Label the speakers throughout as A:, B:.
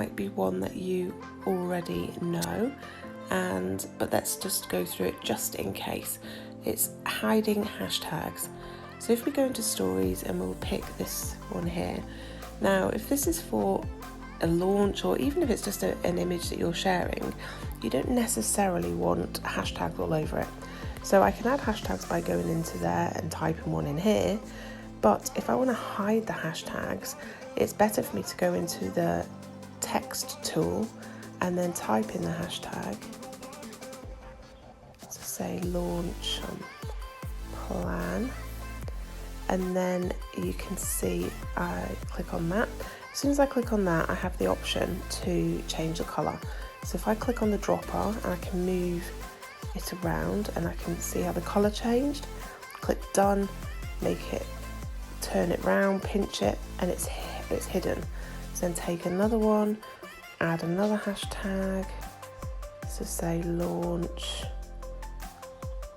A: might be one that you already know, but let's just go through it just in case. It's hiding hashtags. So if we go into stories and we'll pick this one here. Now, if this is for a launch, or even if it's just an image that you're sharing, you don't necessarily want hashtags all over it. So I can add hashtags by going into there and typing one in here, but if I want to hide the hashtags, it's better for me to go into the text tool and then type in the hashtag. So say launch plan, and then you can see I click on that. As soon as I click on that, I have the option to change the colour. So if I click on the dropper, I can move it around and I can see how the colour changed. Click done, make it, turn it round, pinch it, and it's hidden. So then take another one, add another hashtag, so say launch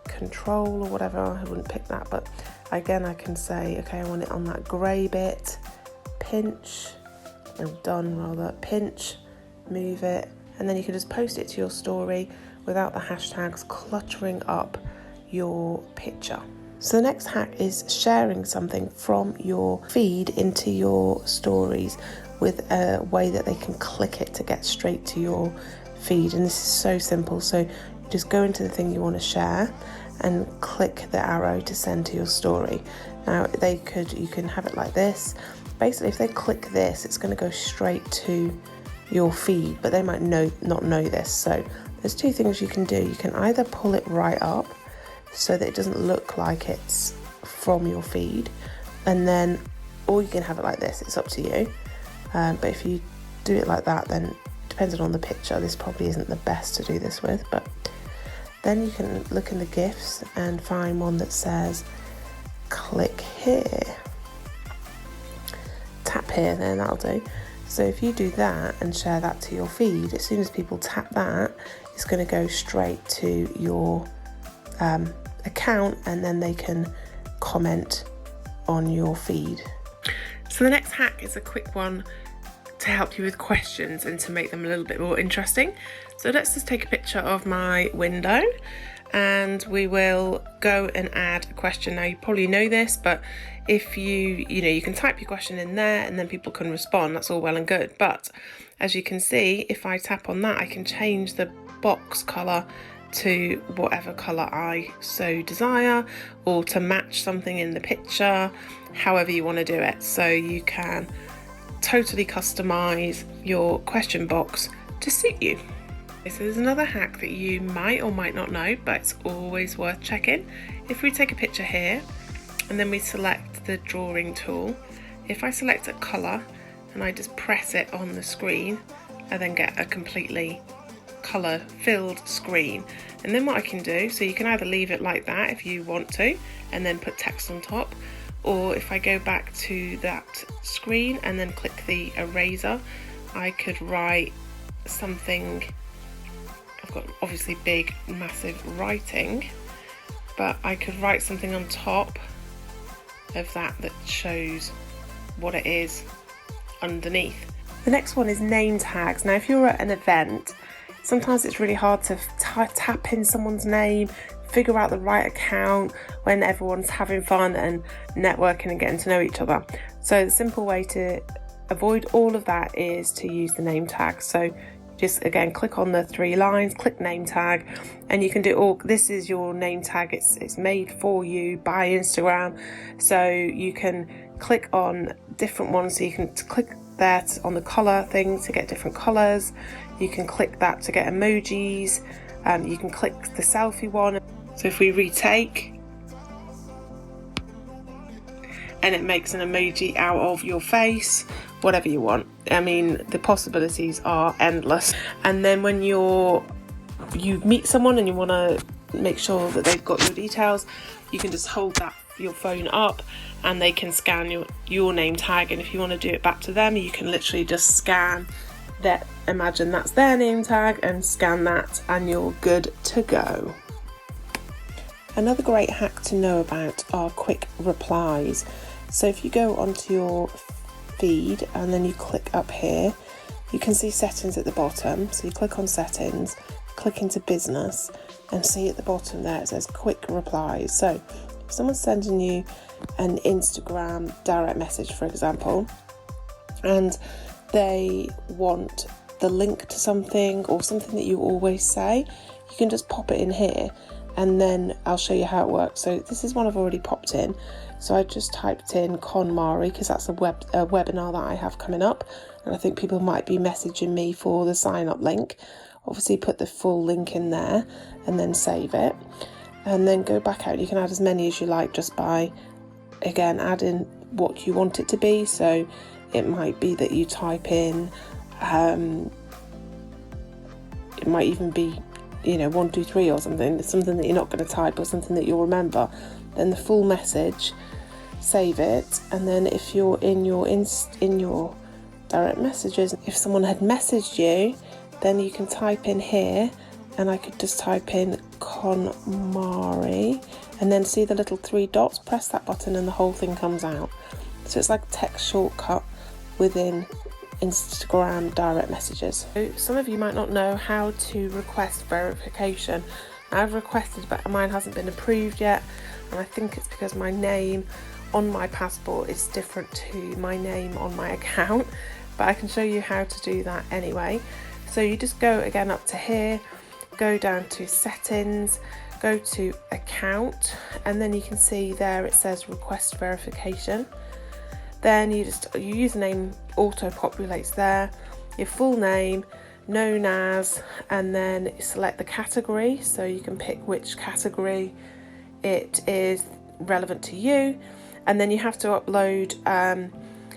A: control or whatever. I wouldn't pick that, but again I can say, okay, I want it on that grey bit, pinch, and done rather, pinch, move it, and then you can just post it to your story without the hashtags cluttering up your picture. So the next hack is sharing something from your feed into your stories with a way that they can click it to get straight to your feed. And this is so simple. So you just go into the thing you want to share and click the arrow to send to your story. Now you can have it like this. Basically, if they click this, it's going to go straight to your feed, but they might not know this. So there's two things you can do. You can either pull it right up so that it doesn't look like it's from your feed, and then, or you can have it like this, it's up to you. But if you do it like that, then depending on the picture, this probably isn't the best to do this with, but then you can look in the GIFs and find one that says click here, tap here, then that'll do. So if you do that and share that to your feed, as soon as people tap that, it's going to go straight to your account, and then they can comment on your feed. So the next hack is a quick one to help you with questions and to make them a little bit more interesting. So let's just take a picture of my window and we will go and add a question. Now you probably know this, but if you can type your question in there and then people can respond, that's all well and good. But as you can see, if I tap on that, I can change the box colour to whatever colour I so desire, or to match something in the picture, however you want to do it. So you can totally customise your question box to suit you. So there's another hack that you might or might not know, but it's always worth checking. If we take a picture here and then we select the drawing tool, if I select a colour and I just press it on the screen, I then get a completely colour filled screen. And then what I can do, so you can either leave it like that if you want to and then put text on top, or if I go back to that screen and then click the eraser, I could write something. I've got obviously big massive writing, but I could write something on top of that shows what it is underneath. The next one is name tags. Now if you're at an event, sometimes it's really hard to tap in someone's name, figure out the right account when everyone's having fun and networking and getting to know each other. So the simple way to avoid all of that is to use the name tag. So just again click on the three lines, click name tag, and you can do all. This is your name tag, it's made for you by Instagram, so you can click on different ones. So you can click that on the colour thing to get different colours, you can click that to get emojis, you can click the selfie one. So if we retake, and it makes an emoji out of your face, whatever you want. I mean, the possibilities are endless. And then when you meet someone and you want to make sure that they've got your details, you can just hold your phone up and they can scan your name tag. And if you want to do it back to them, you can literally just scan that, imagine that's their name tag, and scan that, and you're good to go. Another great hack to know about are quick replies. So if you go onto your feed and then you click up here, you can see settings at the bottom. So you click on settings, click into business, and see at the bottom there it says quick replies. So if someone's sending you an Instagram direct message, for example, and they want the link to something or something that you always say, you can just pop it in here, and then I'll show you how it works. So this is one I've already popped in. So I just typed in KonMari because that's a webinar that I have coming up, and I think people might be messaging me for the sign up link. Obviously put the full link in there and then save it, and then go back out. You can add as many as you like just by, again, adding what you want it to be. So it might be that you type in, it might even be, 1, 2, 3 or something that you're not going to type or something that you'll remember. Then the full message, save it, and then if you're in your direct messages, if someone had messaged you, then you can type in here, and I could just type in KonMari, and then see the little 3 dots, press that button and the whole thing comes out. So it's like a text shortcut within Instagram direct messages. So some of you might not know how to request verification. I've requested, but mine hasn't been approved yet, and I think it's because my name on my passport is different to my name on my account, but I can show you how to do that anyway. So you just go again up to here, go down to settings, go to account, and then you can see there it says request verification. Then your username auto populates there, your full name, known as, and then select the category, so you can pick which category it is relevant to you, and then you have to upload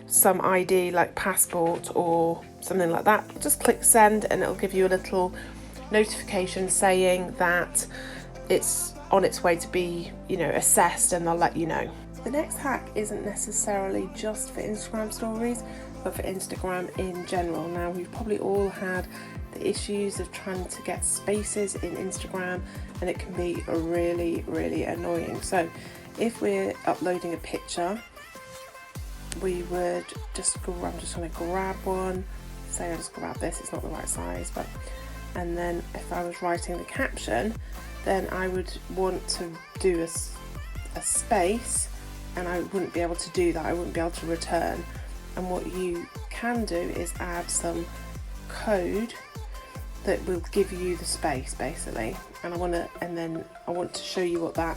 A: some ID like passport or something like that. Just click send and it'll give you a little notification saying that it's on its way to be assessed, and they'll let you know. The next hack isn't necessarily just for Instagram stories, but for Instagram in general. Now, we've probably all had the issues of trying to get spaces in Instagram, and it can be really, really annoying. So if we're uploading a picture, we would I'm just going to grab one, say I just grab this, it's not the right size, and then if I was writing the caption, then I would want to do a space, and I wouldn't be able to do that, I wouldn't be able to return. And what you can do is add some code that will give you the space basically, and I want to show you what that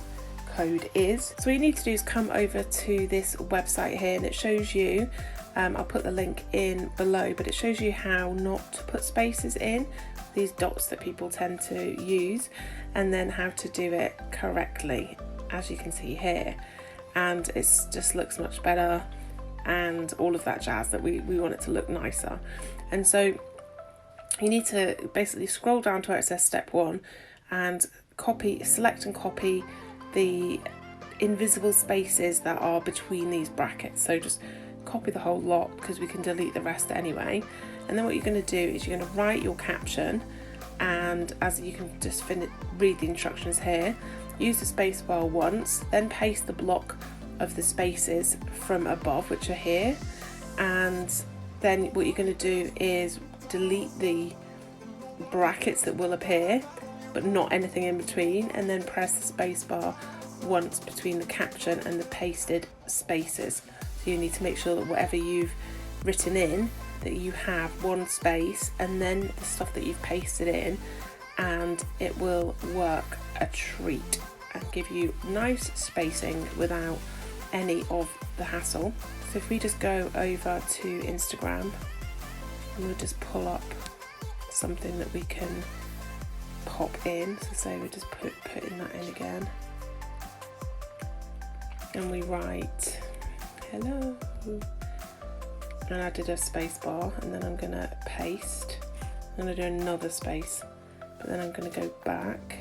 A: code is. So what you need to do is come over to this website here, and it shows you, I'll put the link in below, but it shows you how not to put spaces in, these dots that people tend to use, and then how to do it correctly, as you can see here. And it just looks much better and all of that jazz, that we want it to look nicer. And so you need to basically scroll down to where it says step 1 and select and copy the invisible spaces that are between these brackets. So just copy the whole lot, because we can delete the rest anyway. And then what you're going to do is you're going to write your caption, and as you can just read the instructions here, use the spacebar once, then paste the block of the spaces from above, which are here, and then what you're going to do is delete the brackets that will appear, but not anything in between, and then press the spacebar once between the caption and the pasted spaces. So you need to make sure that whatever you've written in, that you have one space and then the stuff that you've pasted in, and it will work a treat and give you nice spacing without any of the hassle. So if we just go over to Instagram, and we'll just pull up something that we can pop in. So say we just putting that in again, and we write hello, and I did a space bar, and then I'm going to paste. I'm going to do another space, but then I'm going to go back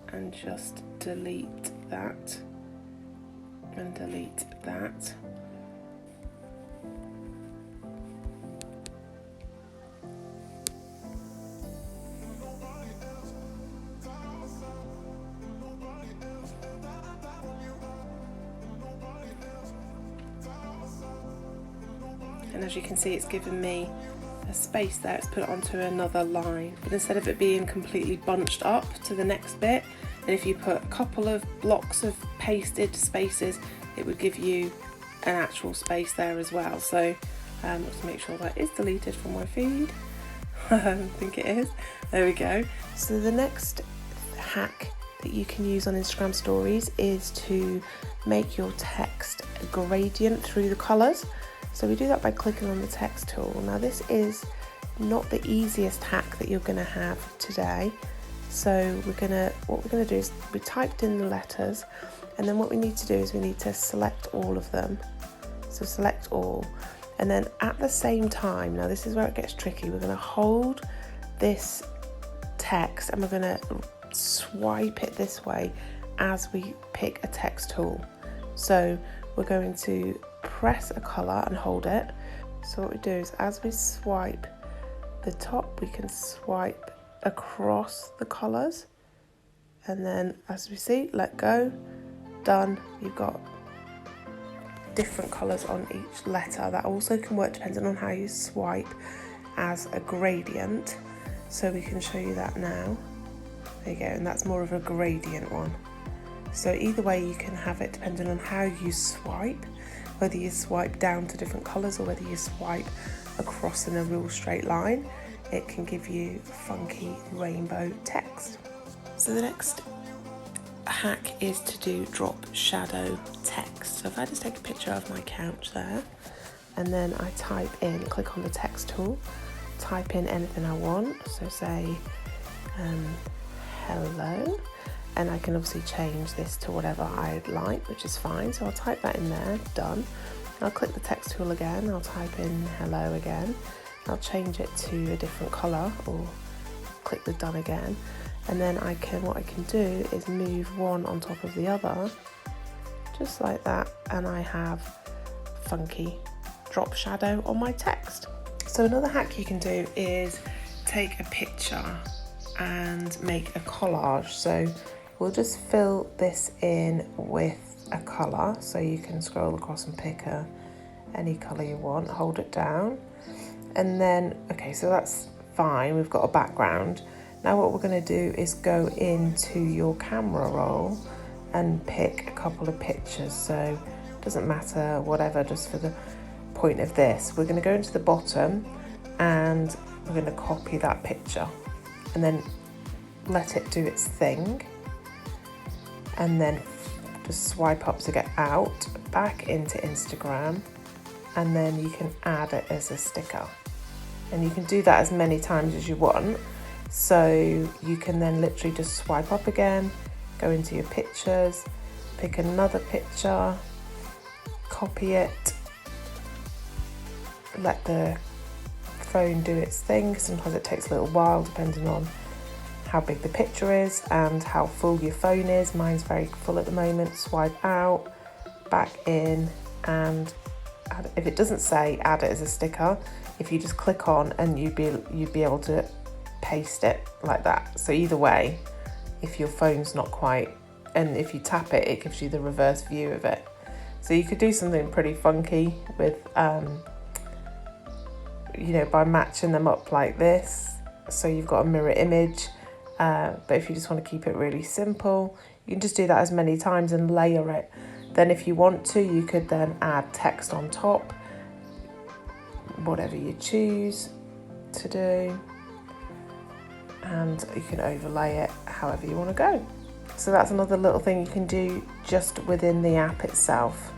A: and just delete that and delete that. And as you can see, it's given me a space there, it's put it onto another line. But instead of it being completely bunched up to the next bit, and if you put a couple of blocks of pasted spaces, it would give you an actual space there as well. So let's make sure that is deleted from my feed. I think it is. There we go. So the next hack that you can use on Instagram stories is to make your text a gradient through the colours. So we do that by clicking on the text tool. Now this is not the easiest hack that you're going to have today. So what we're gonna do is we typed in the letters, and then what we need to do is we need to select all of them. So select all, and then at the same time, now this is where it gets tricky, we're gonna hold this text and we're gonna swipe it this way as we pick a text tool. So we're going to press a colour and hold it. So what we do is as we swipe the top, we can swipe across the colours, and then as we see, let go, done. You've got different colours on each letter. That also can work depending on how you swipe as a gradient. So we can show you that now. There you go, and that's more of a gradient one. So either way you can have it depending on how you swipe, whether you swipe down to different colours or whether you swipe across in a real straight line. It can give you funky rainbow text. So the next hack is to do drop shadow text. So if I just take a picture of my couch there, and then I type in, click on the text tool, type in anything I want. So say hello, and I can obviously change this to whatever I'd like, which is fine. So I'll type that in there, done. I'll click the text tool again, I'll type in hello again. I'll change it to a different colour, or click the done again, and then what I can do is move one on top of the other, just like that, and I have funky drop shadow on my text. So another hack you can do is take a picture and make a collage. So we'll just fill this in with a colour, so you can scroll across and pick any colour you want, hold it down. And then, okay, so that's fine, we've got a background. Now what we're going to do is go into your camera roll and pick a couple of pictures. So it doesn't matter, whatever, just for the point of this. We're going to go into the bottom and we're going to copy that picture and then let it do its thing. And then just swipe up to get out, back into Instagram, and then you can add it as a sticker. And you can do that as many times as you want. So you can then literally just swipe up again, go into your pictures, pick another picture, copy it, let the phone do its thing. Sometimes it takes a little while depending on how big the picture is and how full your phone is. Mine's very full at the moment. Swipe out, back in, and if it doesn't say add it as a sticker, if you just click on, and you'd be able to paste it like that. So either way, if your phone's not quite, and if you tap it, it gives you the reverse view of it. So you could do something pretty funky with, by matching them up like this. So you've got a mirror image, but if you just want to keep it really simple, you can just do that as many times and layer it. Then if you want to, you could then add text on top, whatever you choose to do, and you can overlay it however you want to go. So that's another little thing you can do just within the app itself.